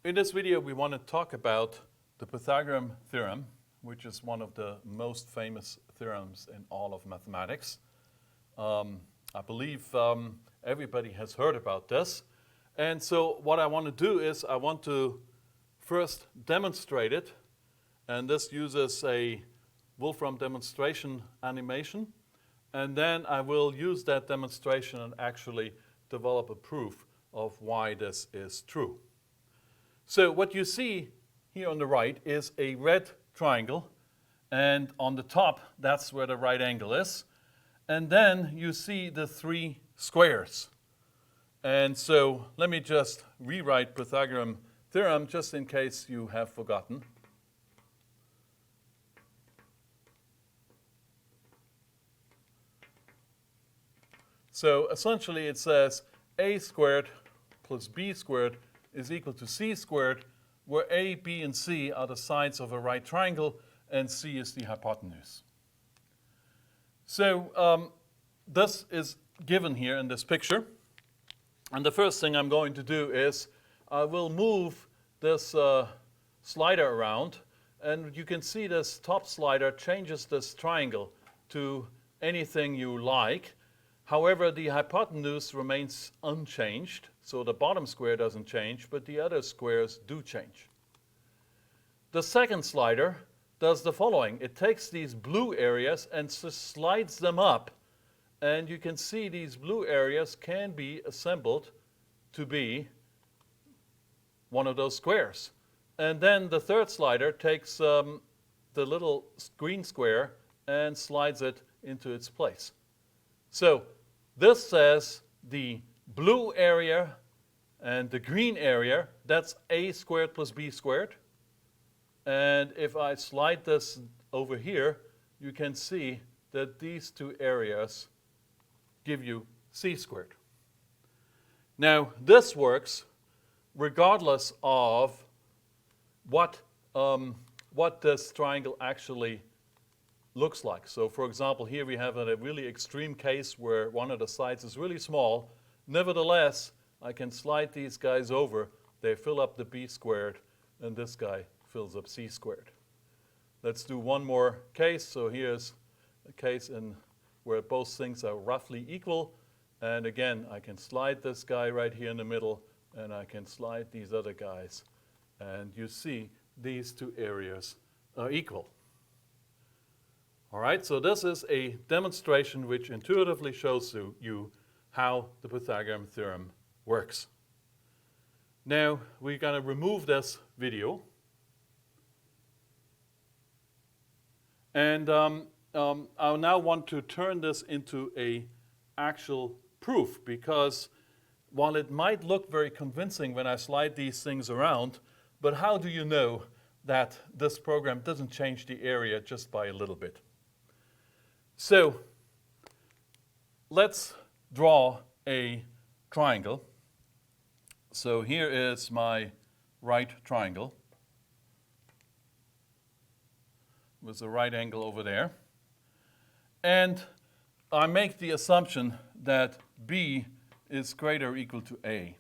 In this video, we want to talk about the Pythagorean theorem, which is one of the most famous theorems in all of mathematics. I believe everybody has heard about this. And so what I want to do is I want to first demonstrate it. And this uses a Wolfram demonstration animation. And then I will use that demonstration and actually develop a proof of why this is true. So what you see here on the right is a red triangle, and on the top, that's where the right angle is. And then you see the three squares. And so let me just rewrite Pythagorean theorem just in case you have forgotten. So essentially it says a squared plus b squared is equal to c squared, where a, b, and c are the sides of a right triangle, and c is the hypotenuse. So this is given here in this picture. And the first thing I'm going to do is I will move this slider around, and you can see this top slider changes this triangle to anything you like. However, the hypotenuse remains unchanged, so the bottom square doesn't change, but the other squares do change. The second slider does the following. It takes these blue areas and slides them up, and you can see these blue areas can be assembled to be one of those squares. And then the third slider takes the little green square and slides it into its place. So this says the blue area and the green area, that's a squared plus b squared. And if I slide this over here, you can see that these two areas give you c squared. Now, this works regardless of what this triangle actually looks like. So for example, here we have a really extreme case where one of the sides is really small. Nevertheless, I can slide these guys over. They fill up the b squared, and this guy fills up c squared. Let's do one more case. So here's a case where both things are roughly equal. And again, I can slide this guy right here in the middle, and I can slide these other guys. And you see these two areas are equal. All right, so this is a demonstration which intuitively shows you how the Pythagorean theorem works. Now, we're going to remove this video. And I now want to turn this into an actual proof, because while it might look very convincing when I slide these things around, but how do you know that this program doesn't change the area just by a little bit? So let's draw a triangle. So here is my right triangle with a right angle over there. And I make the assumption that B is greater or equal to A.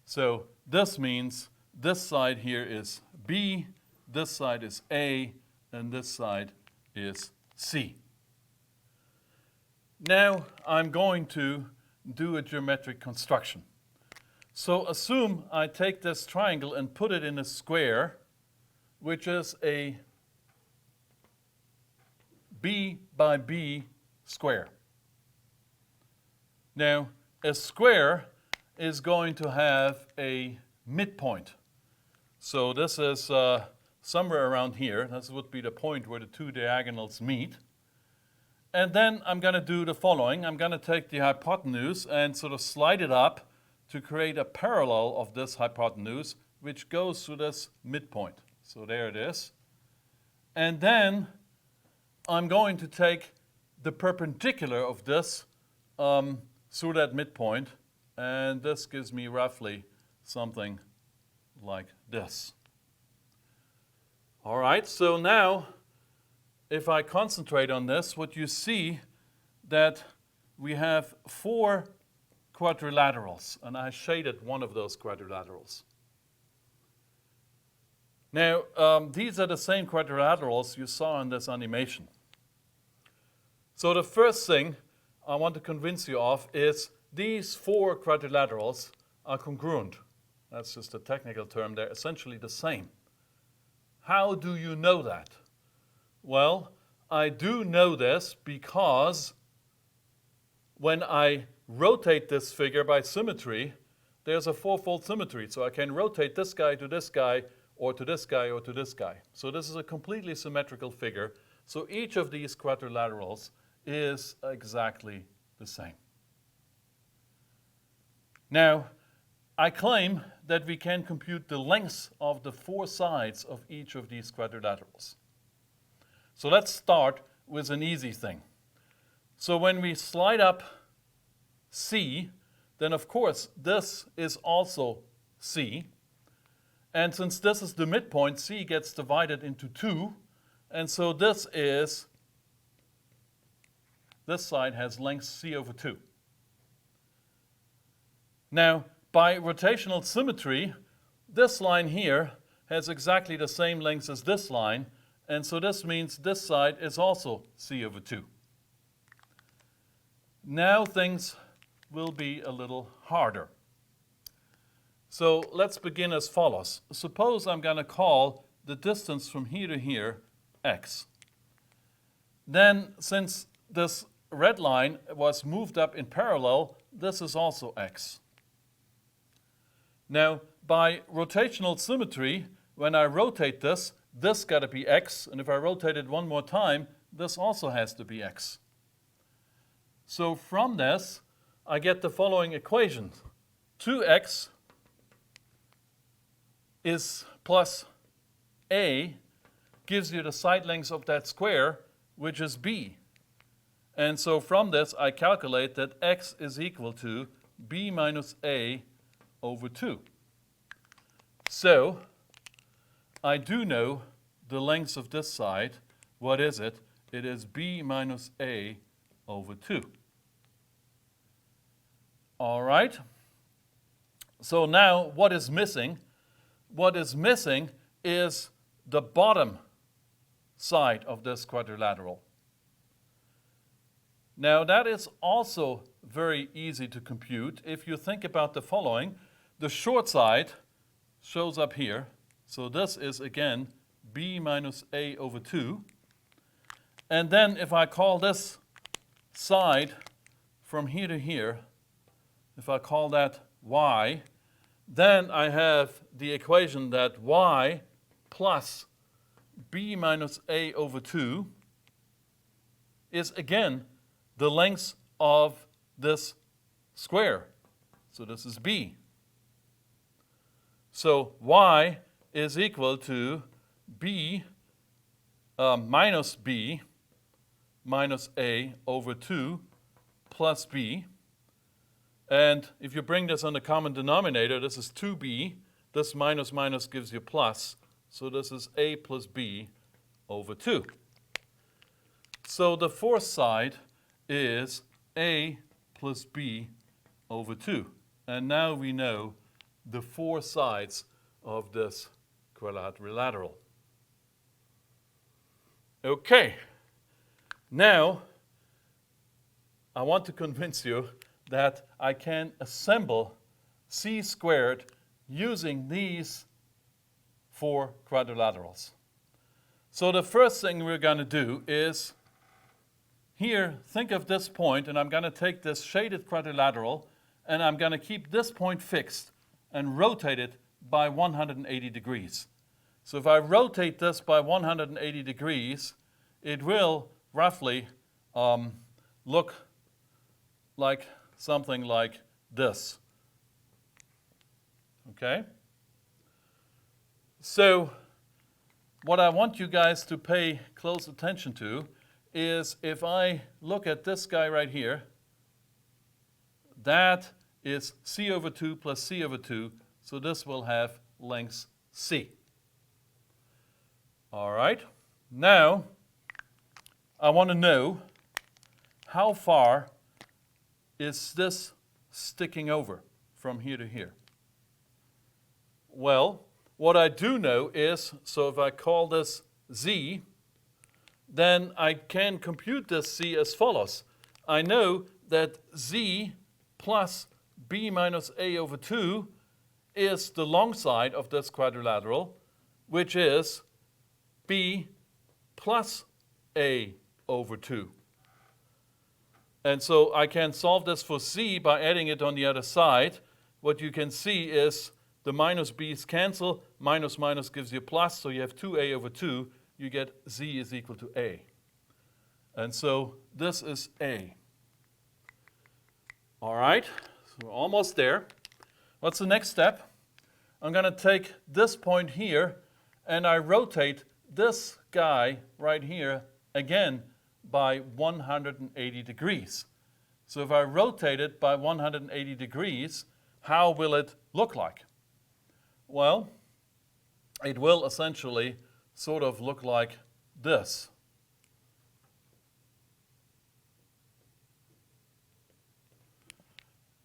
So this means this side here is B, this side is A, and this side is C. Now I'm going to do a geometric construction. So assume I take this triangle and put it in a square, which is a B by B square. Now, a square is going to have a midpoint. So this is somewhere around here. This would be the point where the two diagonals meet. And then I'm going to do the following. I'm going to take the hypotenuse and sort of slide it up to create a parallel of this hypotenuse, which goes through this midpoint. So there it is. And then I'm going to take the perpendicular of this through that midpoint, and this gives me roughly something like this. All right, so now if I concentrate on this, what you see that we have 4 quadrilaterals, and I shaded one of those quadrilaterals. Now, these are the same quadrilaterals you saw in this animation. So the first thing I want to convince you of is these four quadrilaterals are congruent. That's just a technical term. They're essentially the same. How do you know that? Well, I do know this because when I rotate this figure by symmetry, there's a fourfold symmetry. So I can rotate this guy to this guy, or to this guy, or to this guy. So this is a completely symmetrical figure. So each of these quadrilaterals is exactly the same. Now, I claim that we can compute the lengths of the four sides of each of these quadrilaterals. So let's start with an easy thing. So when we slide up C, then of course this is also C. And since this is the midpoint, C gets divided into two. And so this side has length C over 2. Now, by rotational symmetry, this line here has exactly the same length as this line, and so this means this side is also C over 2. Now things will be a little harder. So let's begin as follows. Suppose I'm going to call the distance from here to here x. Then, since this red line was moved up in parallel, this is also x. Now, by rotational symmetry, when I rotate this got to be x, and if I rotate it one more time, this also has to be x. So from this, I get the following equation. 2x is plus a gives you the side length of that square, which is b. And so from this, I calculate that x is equal to b minus a over 2. So I do know the length of this side. What is it? It is b minus a over 2. All right. So now what is missing? What is missing is the bottom side of this quadrilateral. Now that is also very easy to compute if you think about the following. The short side shows up here. So this is again b minus a over 2. And then if I call this side from here to here, if I call that y, then I have the equation that y plus b minus a over 2 is again the length of this square. So this is b. So y is equal to b minus b minus a over 2 plus b. And if you bring this on the common denominator, this is 2b. This minus minus gives you plus. So this is a plus b over 2. So the fourth side is a plus b over 2. And now we know the four sides of this quadrilateral. Okay. Now, I want to convince you that I can assemble c squared using these four quadrilaterals. So the first thing we're going to do is here, think of this point, and I'm going to take this shaded quadrilateral, and I'm going to keep this point fixed and rotate it by 180 degrees. So if I rotate this by 180 degrees, it will roughly look like something like this. Okay? So what I want you guys to pay close attention to is if I look at this guy right here, that is c over 2 plus c over 2, so this will have length c. All right. Now, I want to know how far is this sticking over from here to here? Well, what I do know is, so if I call this z, then I can compute this z as follows. I know that z plus b minus a over 2 is the long side of this quadrilateral, which is b plus a over 2. And so I can solve this for z by adding it on the other side. What you can see is the minus b's cancel, minus minus gives you plus, so you have 2a over 2, you get z is equal to a. And so this is a. All right, so we're almost there. What's the next step? I'm going to take this point here and I rotate this guy right here again by 180 degrees. So if I rotate it by 180 degrees, how will it look like? Well, it will essentially sort of look like this.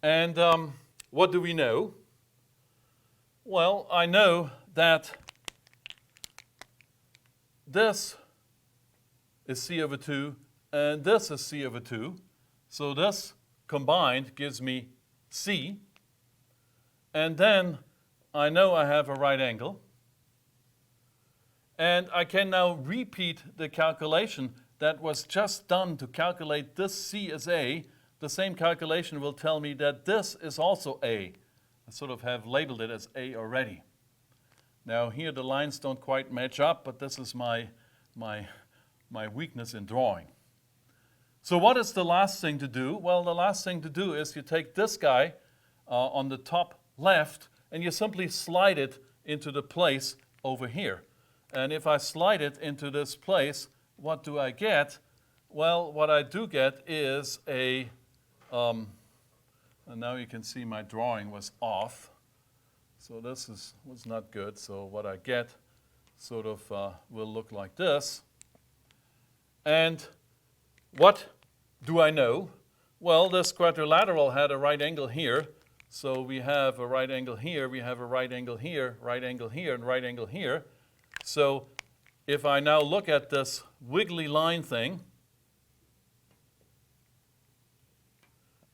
And what do we know? Well, I know that this is c over 2 and this is c over 2. So this combined gives me c. And then I know I have a right angle. And I can now repeat the calculation that was just done to calculate this c as a. The same calculation will tell me that this is also a. I sort of have labeled it as a already. Now here the lines don't quite match up, but this is my weakness in drawing. So what is the last thing to do? Well, the last thing to do is you take this guy on the top left and you simply slide it into the place over here. And if I slide it into this place, what do I get? Well, what I do get is a, and now you can see my drawing was off. So this was not good. So what I get sort of will look like this. And what do I know? Well, this quadrilateral had a right angle here. So we have a right angle here, we have a right angle here, right angle here, and right angle here. So if I now look at this wiggly line thing,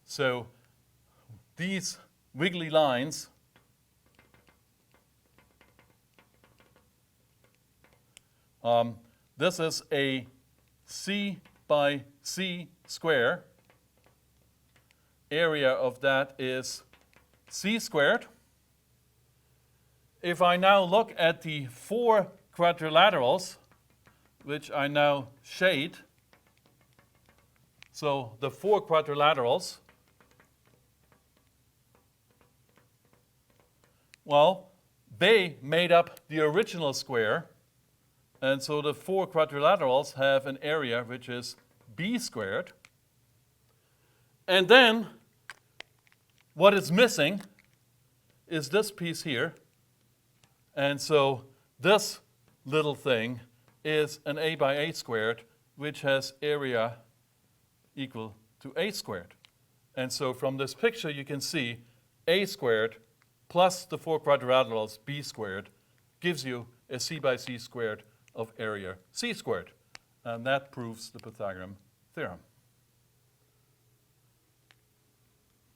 so these wiggly lines this is a c by c square. Area of that is c squared. If I now look at the 4 quadrilaterals, which I now shade, so the 4 quadrilaterals, well, they made up the original square, and so the 4 quadrilaterals have an area which is b squared. And then what is missing is this piece here. And so this little thing is an a by a squared, which has area equal to a squared. And so from this picture you can see a squared plus the 4 quadrilaterals b squared gives you a c by c squared of area c squared. And that proves the Pythagorean theorem.